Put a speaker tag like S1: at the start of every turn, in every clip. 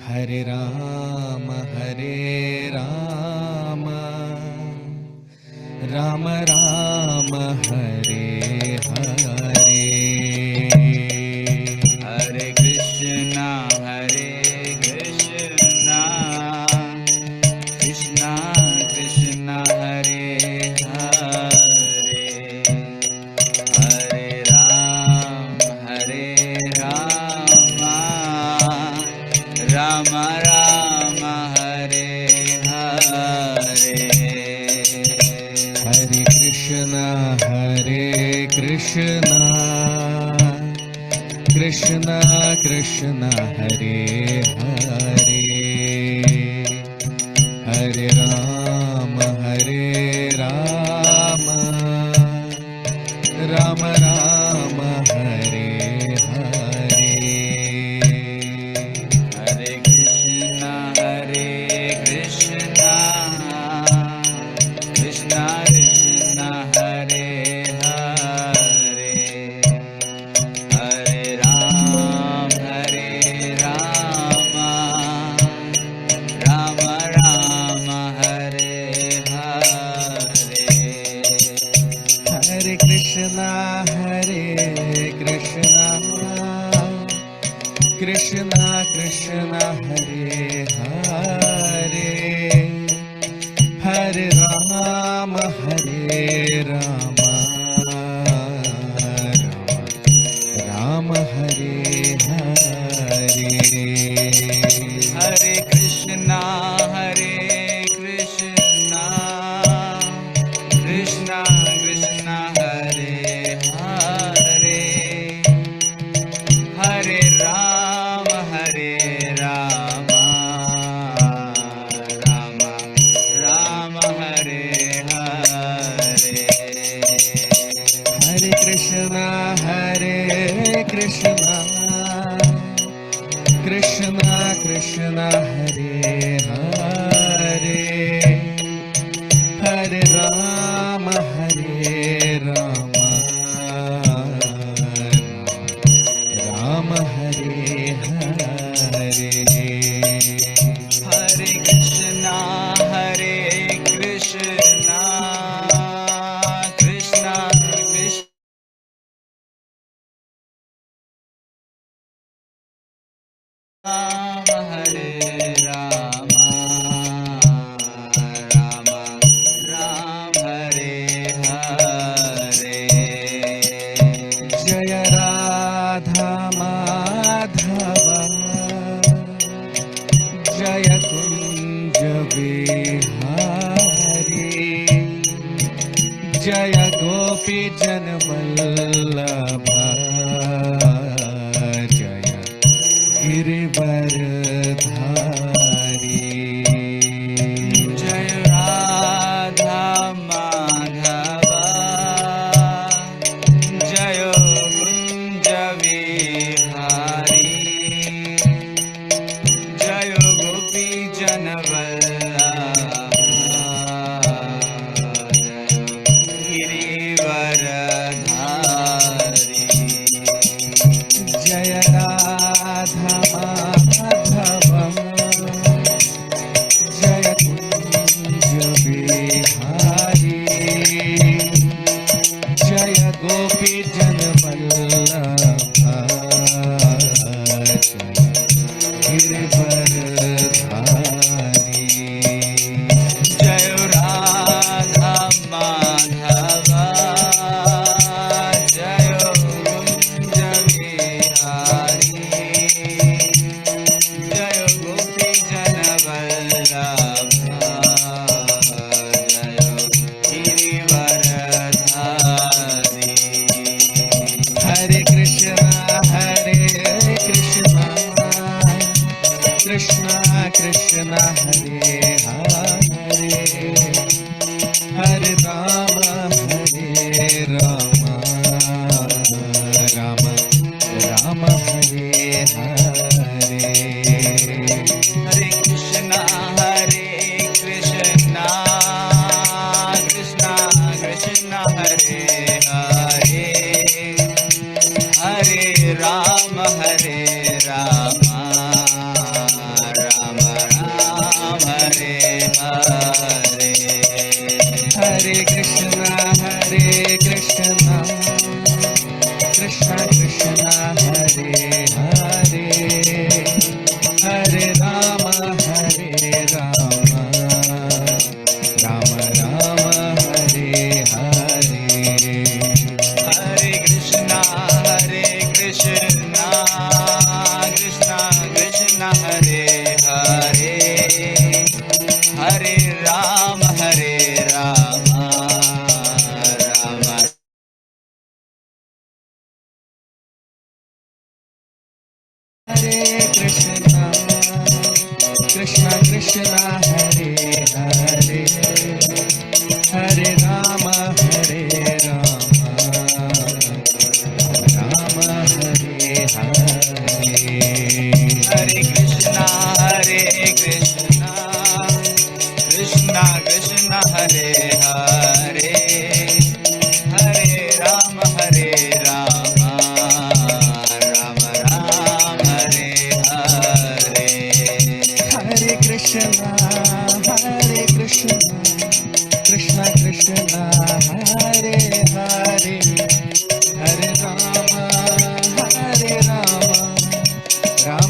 S1: Hare Rama, Rama Rama, Hare Hare.
S2: Hare Krishna, Krishna Krishna, Hare Hare, Hare Rama, Rama Rama, Hare Hare.
S1: Hare Krishna, Krishna Krishna, Hare Hare, Hare Rama, Rama Rama, Hare Hare.
S2: Hare Krishna, Krishna Krishna, Hare Hare, Hare Rama, Rama Rama, Hare Hare.
S1: Hare Krishna, Krishna Krishna, Hare Hare, Hare Rama, Rama Hare Hare.
S2: Hare Krishna, Krishna Krishna, Hare Hare, Hare Rama, Rama Rama, Hare Hare.
S1: Hare Krishna, Krishna Krishna, Hare Hare, Hare Rama, Rama Hare Hare.
S2: Hare Krishna, Krishna Krishna, Rama Hare Rama, Rama Hare Hare.
S1: Jaya Radha Madhava, Jaya Kunja Vihari, Jaya Gopi Jana Vallabha, Jaya Girivaradhari.
S2: Jaya Radha Madhava, Jaya Kunja Vihari, Jaya Gopi Jana Vallabha, Girivaradhari.
S1: Jaya Radha Madhava, Jaya Kunja Vihari, Jaya Gopi Jana Vallabha, Jaya Girivaradhari.
S2: Jaya Radha Madhava, Jaya Kunja Vihari, Jaya Gopi Jana Vallabha, Jaya Girivaradhari.
S1: Hare Krishna, Krishna Krishna, Hare Hare, Hare Rama, Rama Rama, Hare Hare.
S2: Hare Krishna, Krishna Krishna, Hare Hare, Hare Rama, Rama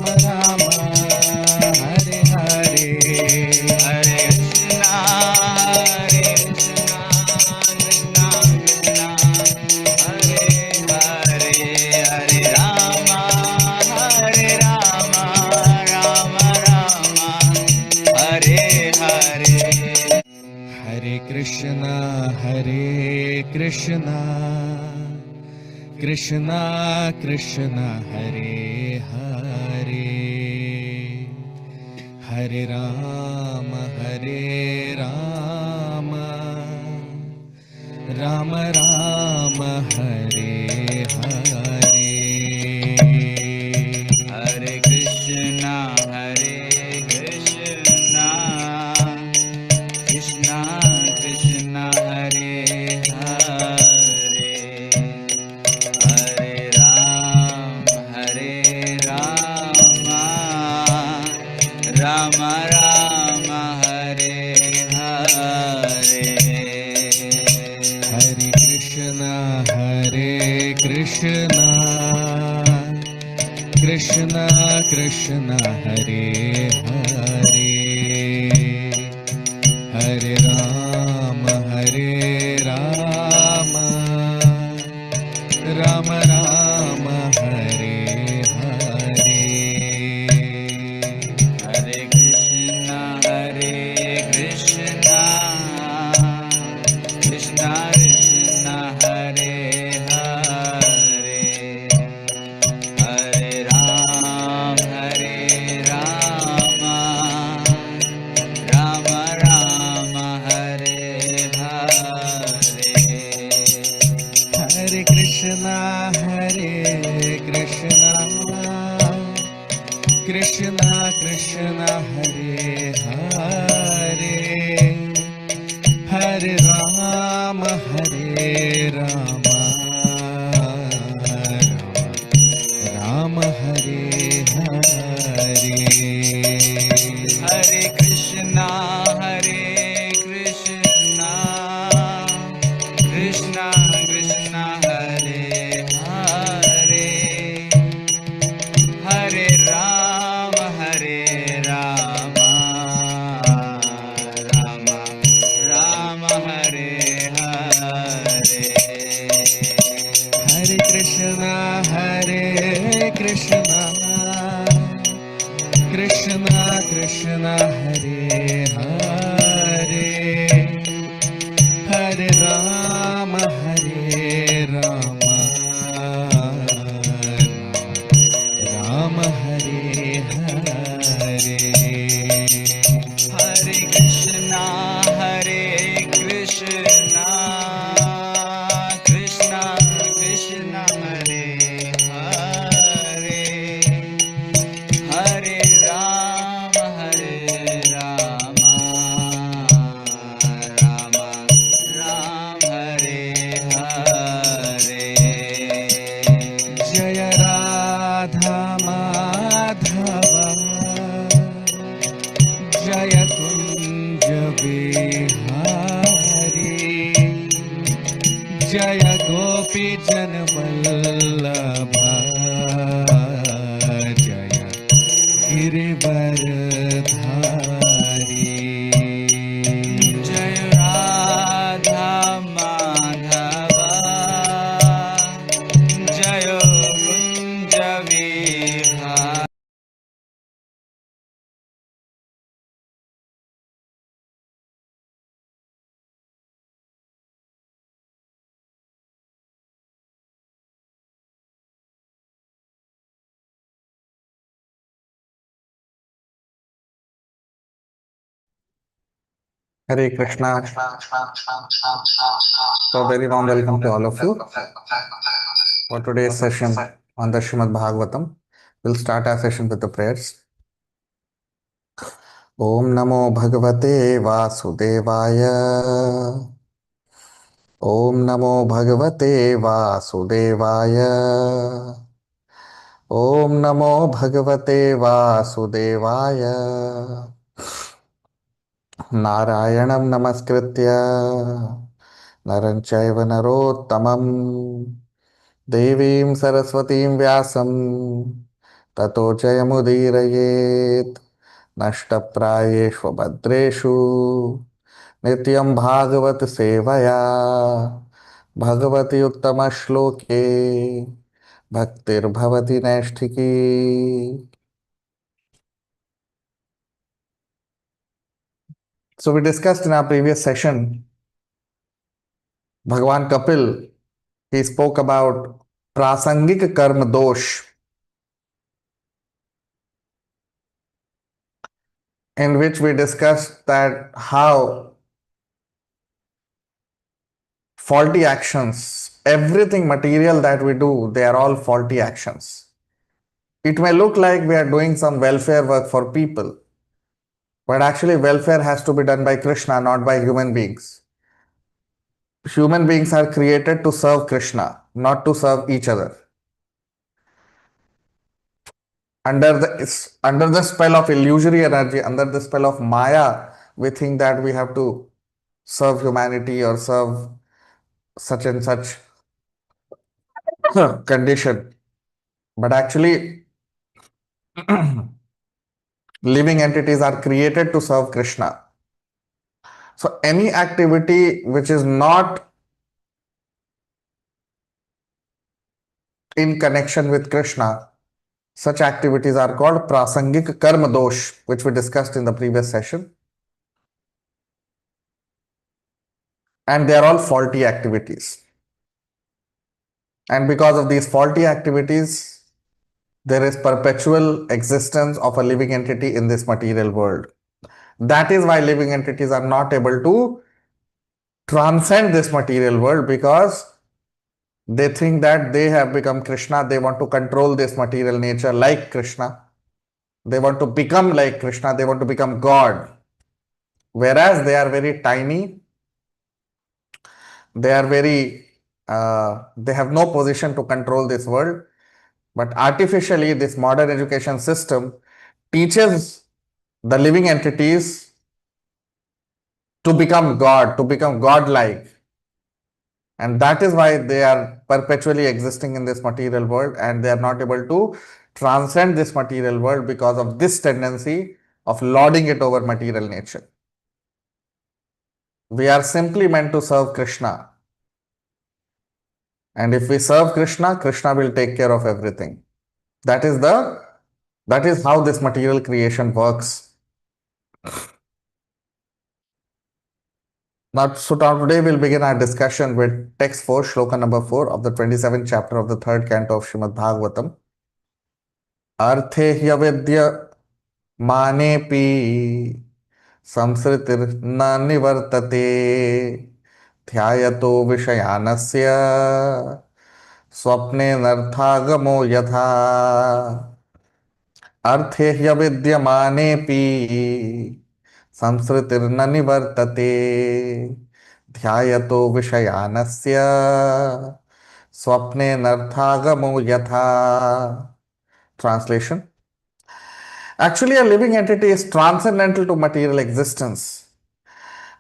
S1: Ram Hare Hare
S2: Hare Krishna, Hare Krishna, Krishna Krishna, Hare Hare, Hare Rama, Hare Rama, Rama Rama, Hare Hare.
S1: Hare Krishna Krishna Krishna Hare Hare Hare Rama Rama Rama Hare Hare
S2: Hare Krishna, Krishna Krishna, Hare Hare, Hare Rama, Rama Rama, Hare Hare.
S1: Hare Krishna Krishna Krishna Hare Hare Hare Rama Rama Rama Hare Hare
S2: Hare Krishna, Krishna Krishna, Hare Hare, Hare Rama, Rama Rama, Hare Hare.
S1: Hare Krishna Krishna Krishna Hare Hare Hare Rama Rama Rama Hare Hare
S2: Hare Krishna, Krishna Krishna Krishna, Hare Hare, Hare Rama, Rama Rama, Hare Hare.
S1: Hare Krishna Krishna Krishna Hare Hare Hare Rama Rama Rama Hare Hare
S2: Hare Krishna, Krishna Krishna Krishna, Hare Hare, Hare Rama, Rama Rama, Hare Hare.
S1: Jaya Radha Madhava Jaya Kunja Bihari Jaya Gopi Janvallabha Jaya Girivardhari
S2: Jai Radha Madhava, Jai Kunja Vihari.
S3: Hare Krishna. So, very warm welcome to all of you for today's session on the Srimad Bhagavatam. We'll start our session with the prayers. Om Namo Bhagavate Vasudevaya. Om Namo Bhagavate Vasudevaya. Om Namo Bhagavate Vasudevaya. Narayanam Namaskritya Naram Chaiva Narottamam Devim Saraswatim Vyasam ततो जयमुदीरयेत् नष्टप्रायेषु भद्रेषु नित्यं भागवत सेवया भगवति उत्तमश्लोके भक्तिर्भवति नैष्ठिकी. So we discussed in our previous session, Bhagavan Kapil, he spoke about prasangik karma dosh, in which we discussed that how faulty actions, everything material that we do, they are all faulty actions. It may look like we are doing some welfare work for people, but actually welfare has to be done by Krishna, not by human beings. Human beings are created to serve Krishna, not to serve each other. Under the spell of illusory energy, under the spell of Maya, we think that we have to serve humanity or serve such and such condition. But actually, living entities are created to serve Krishna. So any activity which is not in connection with Krishna, such activities are called prasangik karma dosh, which we discussed in the previous session. And they are all faulty activities. And because of these faulty activities, there is perpetual existence of a living entity in this material world. That is why living entities are not able to transcend this material world, because they think that they have become Krishna. They want to control this material nature like Krishna. They want to become like Krishna. They want to become God. Whereas they are very tiny. They are they have no position to control this world. But artificially, this modern education system teaches the living entities to become God, to become God-like. And that is why they are perpetually existing in this material world, and they are not able to transcend this material world because of this tendency of lording it over material nature. We are simply meant to serve Krishna. And if we serve Krishna, Krishna will take care of everything. That is how this material creation works. Now today we'll begin our discussion with text 4, Shloka number 4 of the 27th chapter of the 3rd canto of Srimad Bhagavatam. Arthe hyavedya manepi संसृतिर न निवर्तते ध्यायतो विषयानस्य स्वप्ने नर्थागमो यथा. अर्थे ह्यविद्यमानेऽपि संसृतिर्न निवर्तते ध्यायतो विषयानस्य स्वप्ने नर्थागमो यथा. Translation. Actually, a living entity is transcendental to material existence.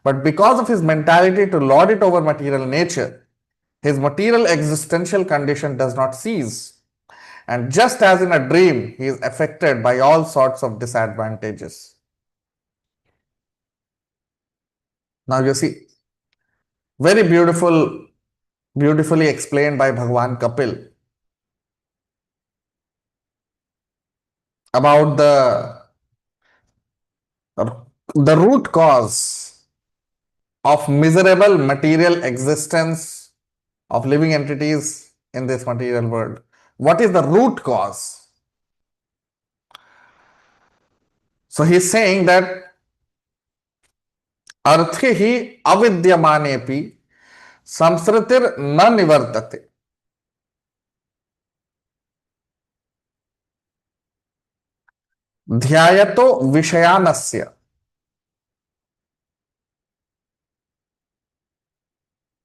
S3: But because of his mentality to lord it over material nature, his material existential condition does not cease. And just as in a dream, he is affected by all sorts of disadvantages. Now you see, very beautifully explained by Bhagavan Kapil about the root cause of miserable material existence of living entities in this material world. What is the root cause? So he is saying that अर्थे ही अविद्यमानेपि संसृतिर न निवर्तते. ध्यायतो विषयानस्य.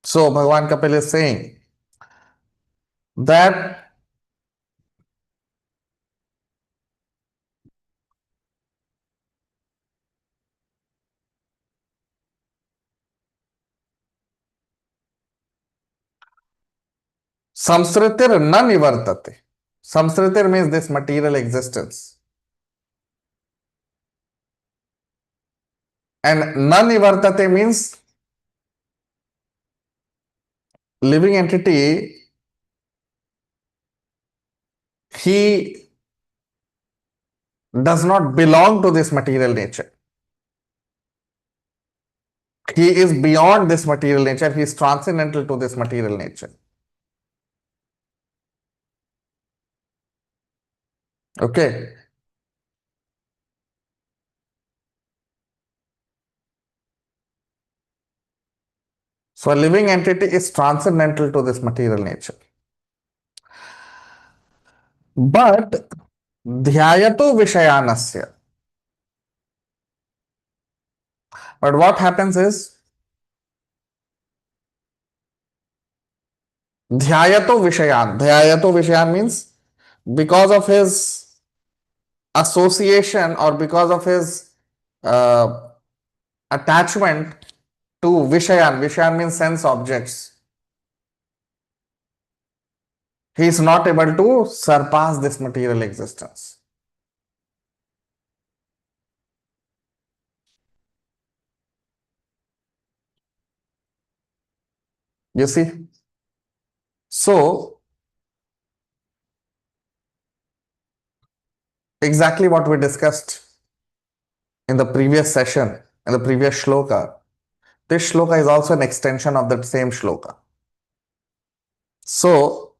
S3: So Bhagavan Kapil is saying that संसृतिर न निवर्तते. Samsritir means this material existence. And non-nivartate means living entity, he does not belong to this material nature. He is beyond this material nature. He is transcendental to this material nature. Okay. So a living entity is transcendental to this material nature. But dhyayato vishayanasya. But what happens is dhyayato vishayan means because of his association or because of his uh, attachment to vishayan. Vishayan means sense objects. He is not able to surpass this material existence. You see? So, exactly what we discussed in the previous session, in the previous shloka. This shloka is also an extension of that same shloka. So,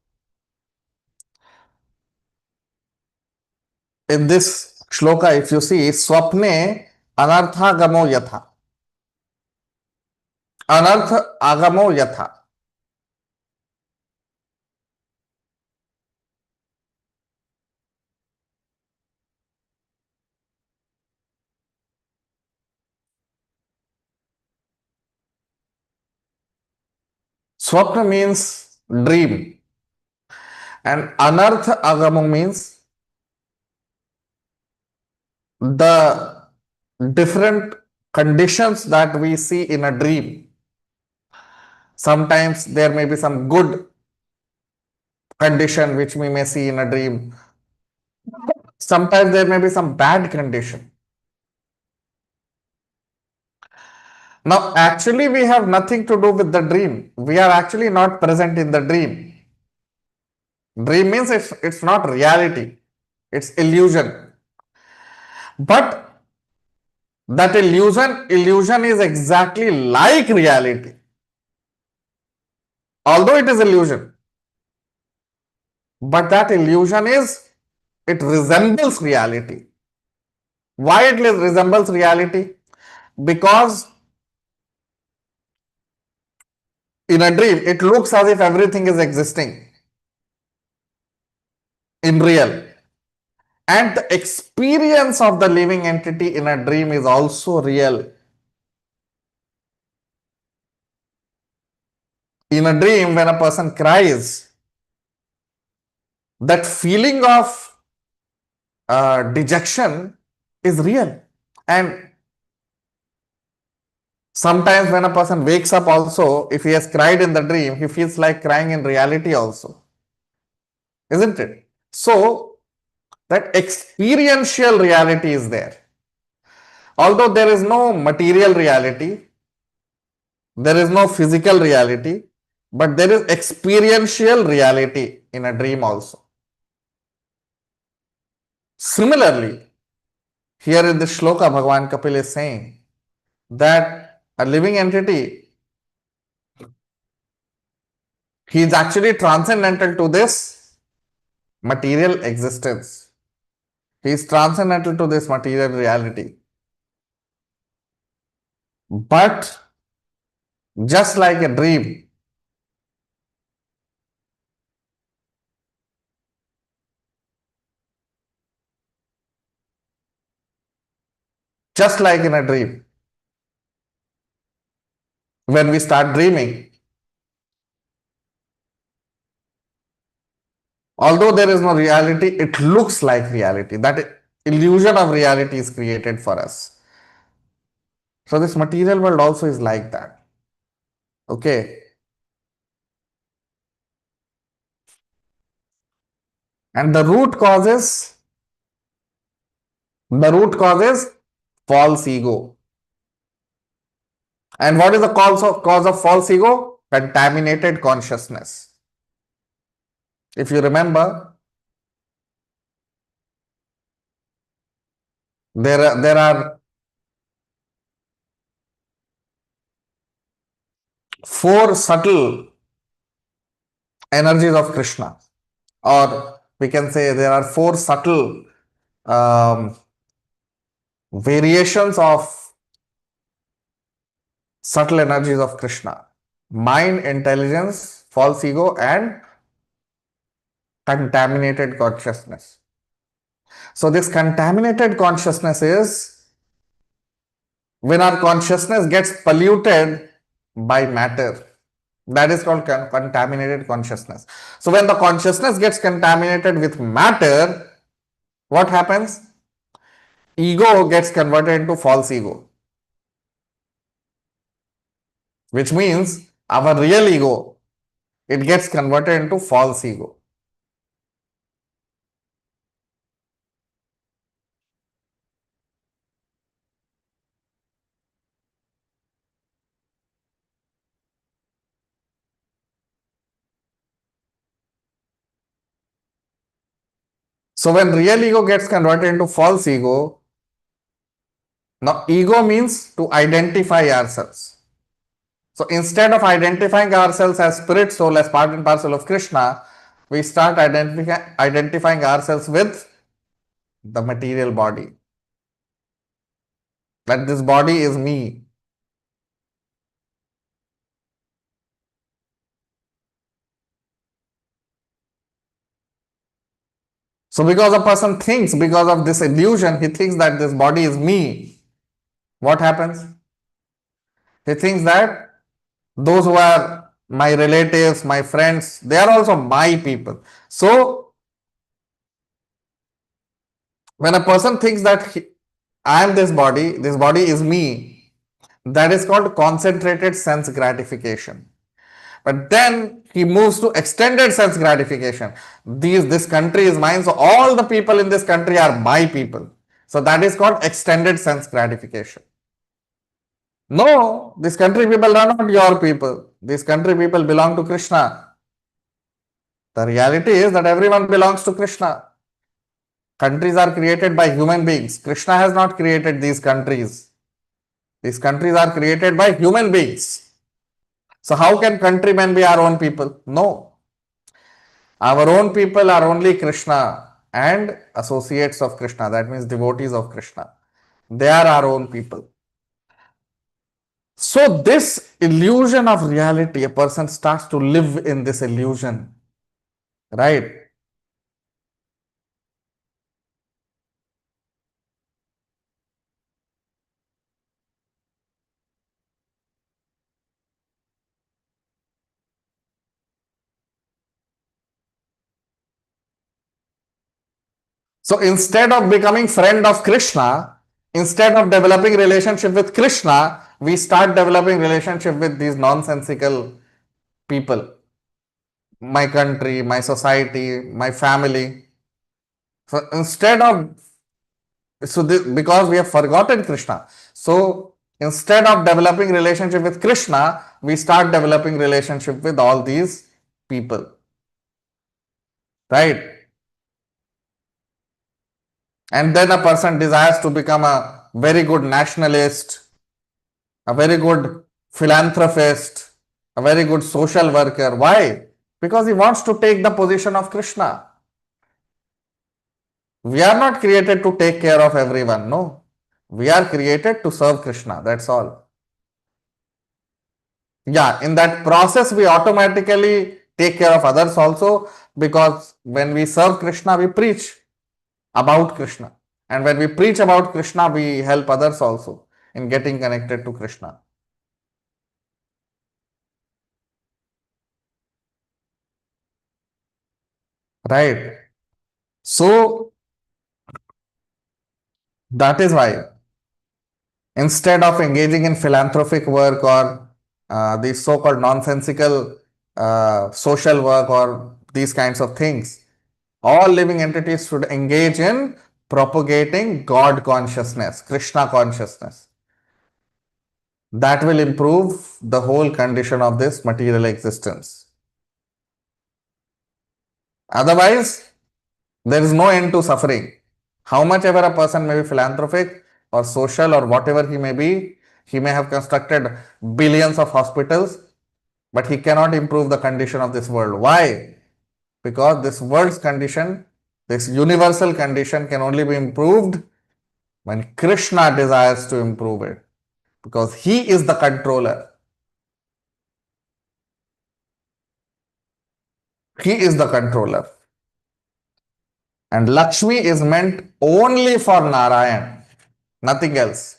S3: in this shloka, if you see, swapne anartha gamo yatha. Anartha agamo yatha. Swapna means dream. And anartha agamo means the different conditions that we see in a dream. Sometimes there may be some good condition which we may see in a dream. Sometimes there may be some bad condition. Now, actually, we have nothing to do with the dream. We are actually not present in the dream. Dream means it's not reality, it's illusion. But that illusion is exactly like reality. Although it is illusion, but that illusion it resembles reality. Why it resembles reality? Because in a dream, it looks as if everything is existing in real. And the experience of the living entity in a dream is also real. In a dream, when a person cries, that feeling of dejection is real. And sometimes when a person wakes up also, if he has cried in the dream, he feels like crying in reality also. Isn't it? So, that experiential reality is there. Although there is no material reality, there is no physical reality, but there is experiential reality in a dream also. Similarly, here in the shloka, Bhagavan Kapil is saying that a living entity, he is actually transcendental to this material existence. He is transcendental to this material reality. But just like a dream, just like in a dream, when we start dreaming, although there is no reality, it looks like reality. That illusion of reality is created for us. So this material world also is like that. Okay. And the root cause is false ego. And what is the cause of false ego? Contaminated consciousness. If you remember, there are four subtle energies of Krishna, or we can say there are four subtle um, variations of subtle energies of Krishna: mind, intelligence, false ego, and contaminated consciousness. So, this contaminated consciousness is when our consciousness gets polluted by matter. That is called contaminated consciousness. So, when the consciousness gets contaminated with matter, what happens? Ego gets converted into false ego, which means our real ego, it gets converted into false ego. So when real ego gets converted into false ego, now ego means to identify ourselves. So instead of identifying ourselves as spirit, soul, as part and parcel of Krishna, we start identifying ourselves with the material body. That this body is me. So because a person thinks, because of this illusion, he thinks that this body is me. What happens? He thinks that those who are my relatives, my friends, they are also my people. So when a person thinks that I am this body is me, that is called concentrated sense gratification. But then he moves to extended sense gratification. This country is mine, so all the people in this country are my people. So that is called extended sense gratification. No, these country people are not your people. These country people belong to Krishna. The reality is that everyone belongs to Krishna. Countries are created by human beings. Krishna has not created these countries. These countries are created by human beings. So how can countrymen be our own people? No. Our own people are only Krishna and associates of Krishna. That means devotees of Krishna. They are our own people. So this illusion of reality, a person starts to live in this illusion, right? So instead of becoming friend of Krishna, instead of developing relationship with Krishna, we start developing relationship with these nonsensical people. My country, my society, my family. So because we have forgotten Krishna. So instead of developing relationship with Krishna, we start developing relationship with all these people. Right? And then a person desires to become a very good nationalist, a very good philanthropist, a very good social worker. Why? Because he wants to take the position of Krishna. We are not created to take care of everyone. No. We are created to serve Krishna. That's all. Yeah, in that process, we automatically take care of others also, because when we serve Krishna, we preach about Krishna. And when we preach about Krishna, we help others also in getting connected to Krishna. Right? So that is why instead of engaging in philanthropic work or these so-called nonsensical social work or these kinds of things, All living entities should engage in propagating God consciousness, Krishna consciousness. That will improve the whole condition of this material existence. Otherwise, there is no end to suffering. How much ever a person may be philanthropic or social or whatever he may be, he may have constructed billions of hospitals, but he cannot improve the condition of this world. Why? Because this world's condition, this universal condition can only be improved when Krishna desires to improve it, because he is the controller. He is the controller. And Lakshmi is meant only for Narayan, nothing else.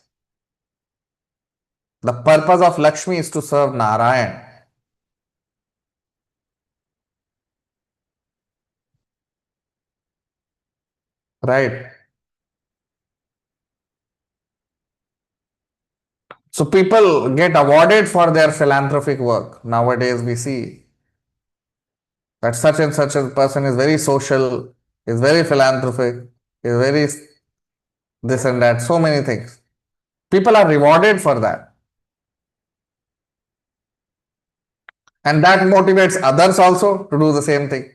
S3: The purpose of Lakshmi is to serve Narayan. Right? So people get awarded for their philanthropic work. Nowadays we see that such and such a person is very social, is very philanthropic, is very this and that, so many things. People are rewarded for that. And that motivates others also to do the same thing.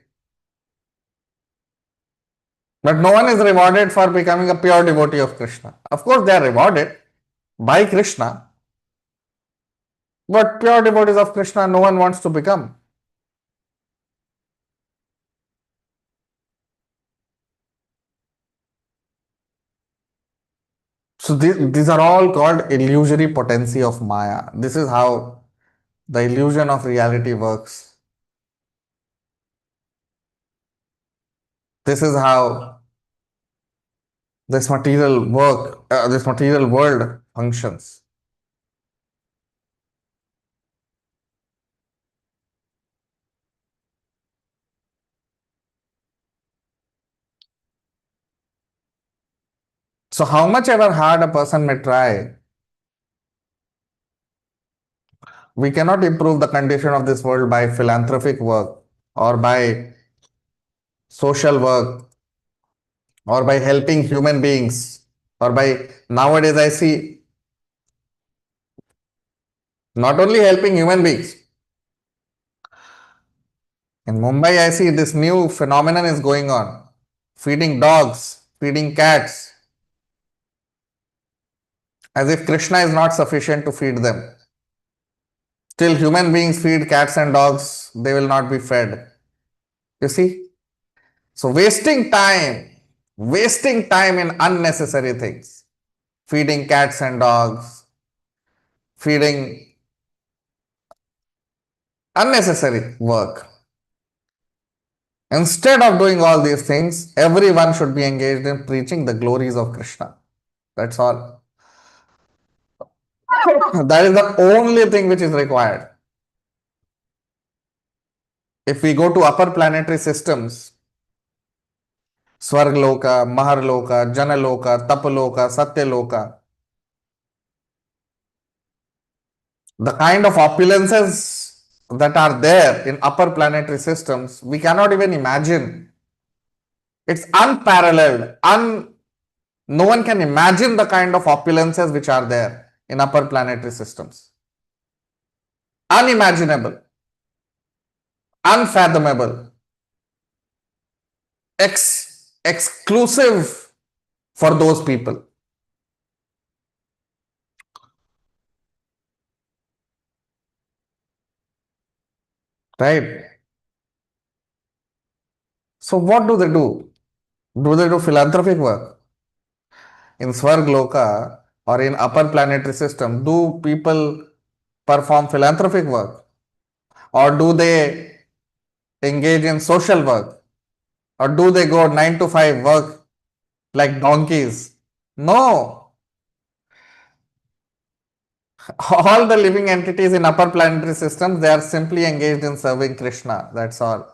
S3: But no one is rewarded for becoming a pure devotee of Krishna. Of course, they are rewarded by Krishna, but pure devotees of Krishna, no one wants to become. So these are all called illusory potency of Maya. This is how the illusion of reality works. This is how this this material world functions. So how much ever hard a person may try, we cannot improve the condition of this world by philanthropic work or by social work or by helping human beings or by nowadays I see not only helping human beings. In Mumbai, I see this new phenomenon is going on. Feeding dogs, feeding cats, as if Krishna is not sufficient to feed them. Still, human beings feed cats and dogs, they will not be fed. You see? So, wasting time in unnecessary things. Feeding cats and dogs, feeding unnecessary work. Instead of doing all these things, everyone should be engaged in preaching the glories of Krishna. That's all. That is the only thing which is required. If we go to upper planetary systems, Swargloka, Maharloka, Janaloka, Tapaloka, Satyaloka, the kind of opulences that are there in upper planetary systems, we cannot even imagine. It's unparalleled. No one can imagine the kind of opulences which are there in upper planetary systems. Unimaginable, unfathomable, exclusive for those people. Right? So what do they do? Do they do philanthropic work? In Swargloka or in upper planetary system, do people perform philanthropic work? Or do they engage in social work? Or do they go 9 to 5 work like donkeys? No. All the living entities in upper planetary systems, they are simply engaged in serving Krishna. That's all.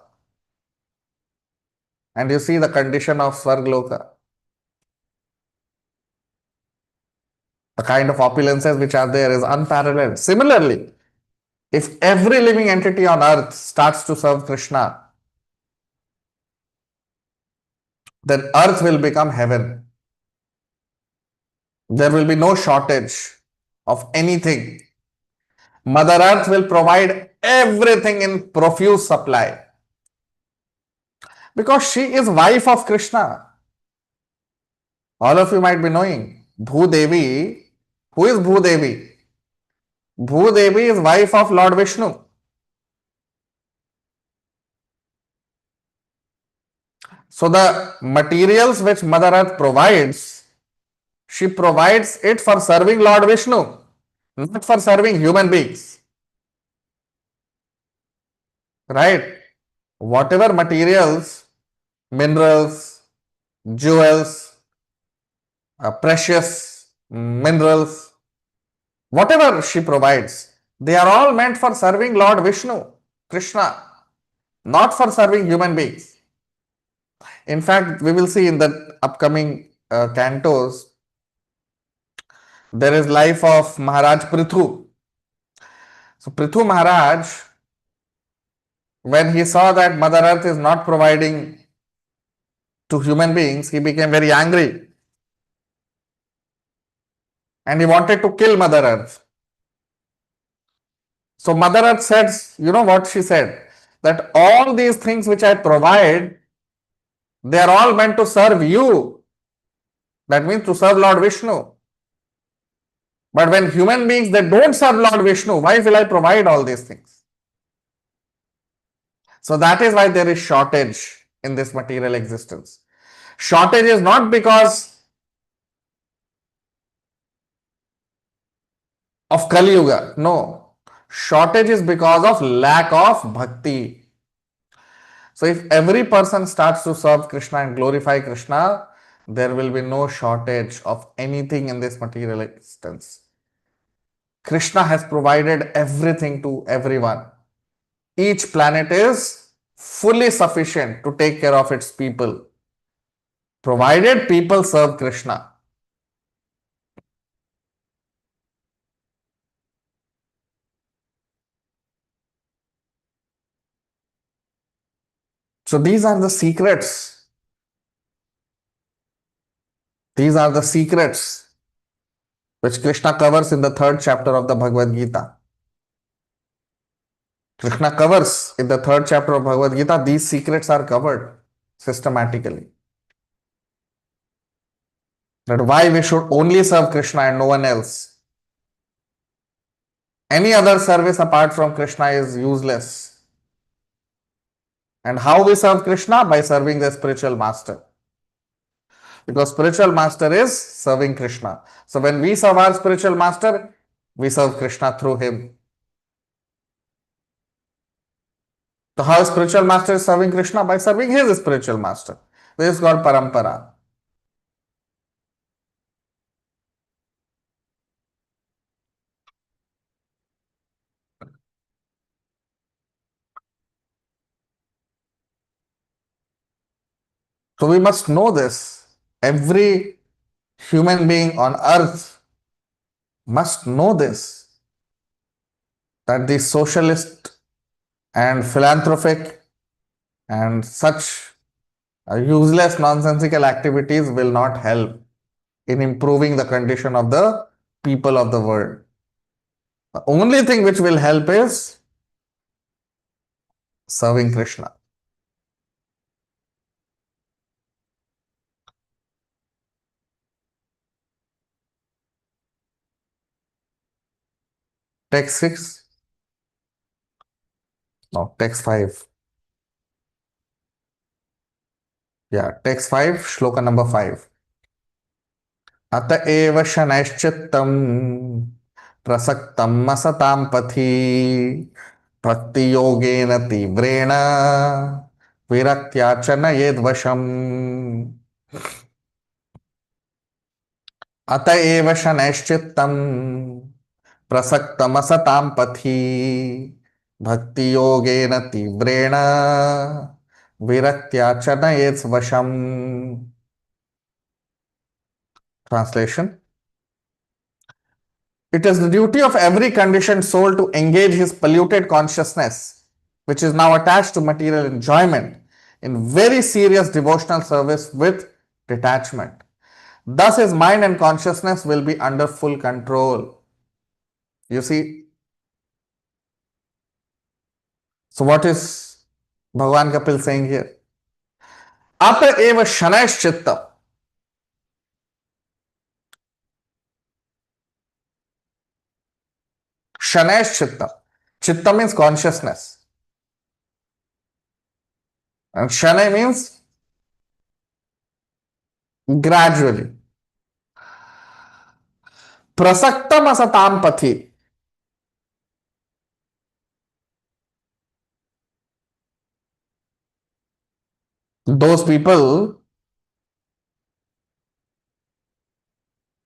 S3: And you see the condition of Swargloka. The kind of opulences which are there is unparalleled. Similarly, if every living entity on earth starts to serve Krishna, then earth will become heaven. There will be no shortage of anything. Mother Earth will provide everything in profuse supply because she is wife of Krishna. All of you might be knowing Bhudevi. Who is Bhudevi? Bhudevi is wife of Lord Vishnu. So the materials which Mother Earth provides, she provides it for serving Lord Vishnu, not for serving human beings. Right? Whatever materials, minerals, jewels, precious minerals, whatever she provides, they are all meant for serving Lord Vishnu, Krishna, not for serving human beings. In fact, we will see in the upcoming cantos, there is life of Maharaj Prithu. So Prithu Maharaj, when he saw that Mother Earth is not providing to human beings, he became very angry and he wanted to kill Mother Earth. So Mother Earth said, you know what she said? That all these things which I provide, they are all meant to serve you. That means to serve Lord Vishnu. But when human beings, they don't serve Lord Vishnu, why will I provide all these things? So that is why there is shortage in this material existence. Shortage is not because of Kali Yuga. No. Shortage is because of lack of bhakti. So if every person starts to serve Krishna and glorify Krishna, there will be no shortage of anything in this material existence. Krishna has provided everything to everyone. Each planet is fully sufficient to take care of its people, provided people serve Krishna. So these are the secrets. These are the secrets which Krishna covers in the 3rd chapter of the Bhagavad Gita. Krishna covers in the 3rd chapter of Bhagavad Gita, these secrets are covered systematically. That why we should only serve Krishna and no one else. Any other service apart from Krishna is useless. And how we serve Krishna? By serving the spiritual master. Because spiritual master is serving Krishna. So when we serve our spiritual master, we serve Krishna through him. So how spiritual master is serving Krishna? By serving his spiritual master. This is called parampara. So we must know this. Every human being on earth must know this. That the socialist and philanthropic and such useless nonsensical activities will not help in improving the condition of the people of the world. The only thing which will help is serving Krishna. Text 6. No, text 5. Yeah, text 5, shloka number 5. अत एव शनैश्चित्तम् प्रसक्तम् असतां पथि भक्ति योगेन तीव्रेण विरक्त्या च नयेद्वशम्. अत एव शनैश्चित्तम् प्रसक्तम् असतां पथि भक्ति योगेन तीव्रेण विरक्त्या च नयेद्वशम्. Translation. It is the duty of every conditioned soul to engage his polluted consciousness, which is now attached to material enjoyment, in very serious devotional service with detachment. Thus, his mind and consciousness will be under full control. You see, so what is Bhagavan Kapil saying here? Ata eva shanaish chitta. Shanaish chitta. Chitta means consciousness. And Shanai means gradually. Prasaktam asatam pathi. Those people,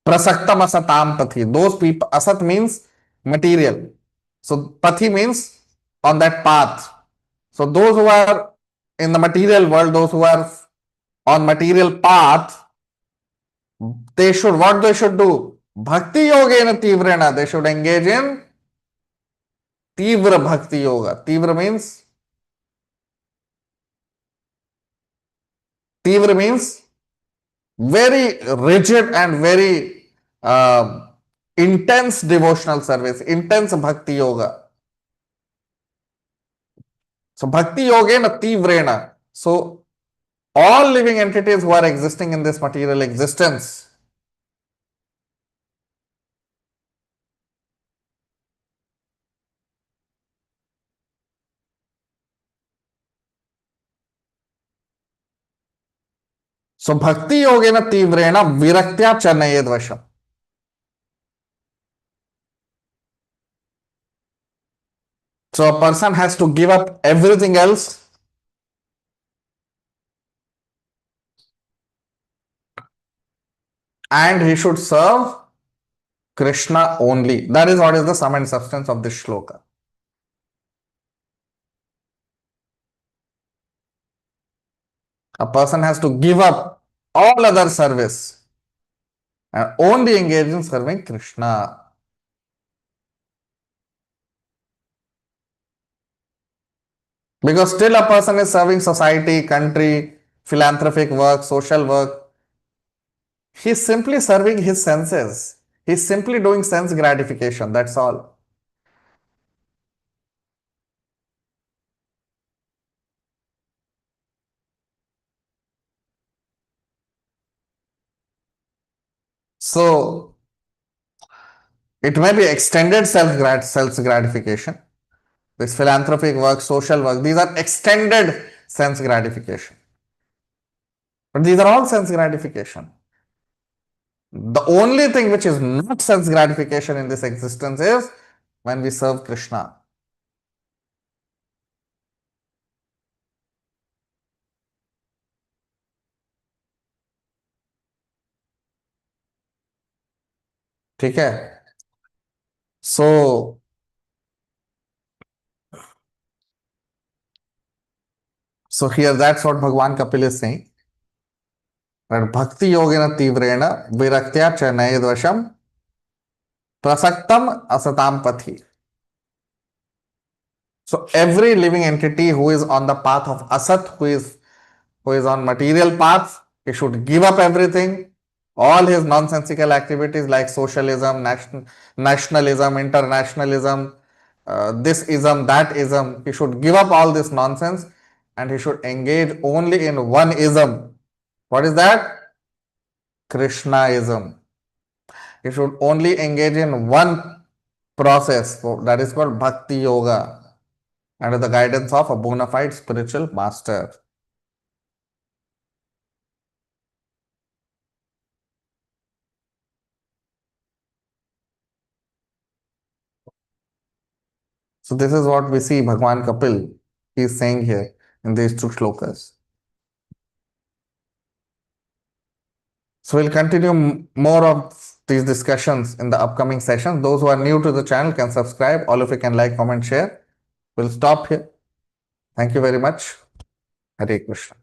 S3: prasaktam asatam pathi. Those people, asat means material. So pathi means on that path. So those who are in the material world, those who are on material path, they should, what they should do? Bhakti yogena tivrena. They should engage in tivra bhakti yoga. Tivra means very rigid and very intense devotional service, intense bhakti yoga. So bhakti yogena tivrena. So all living entities who are existing in this material existence, so bhakti yogena tivrena viraktya chanayed vasham. So a person has to give up everything else and he should serve Krishna only. That is what is the sum and substance of this shloka. A person has to give up all other service and only engage in serving Krishna. Because still a person is serving society, country, philanthropic work, social work. He is simply serving his senses. He is simply doing sense gratification. That's all. So it may be extended self gratification. This philanthropic work, social work, these are extended sense gratification. But these are all sense gratification. The only thing which is not sense gratification in this existence is when we serve Krishna. ठीक है? So here that's what Bhagwan Kapil is saying. That bhakti yogena tivrena viraktya chanayadvasham prasaktam asatam pathi. So every living entity who is on the path of asat, who is on material path, he should give up everything, all his nonsensical activities like socialism, nationalism, internationalism, this ism, that ism. He should give up all this nonsense and he should engage only in one ism. What is that? Krishnaism. He should only engage in one process, that is called bhakti yoga, under the guidance of a bona fide spiritual master. So this is what we see Bhagwan Kapil is saying here in these two shlokas. So we'll continue more of these discussions in the upcoming sessions. Those who are new to the channel can subscribe. All of you can like, comment, share. We'll stop here. Thank you very much. Hare Krishna.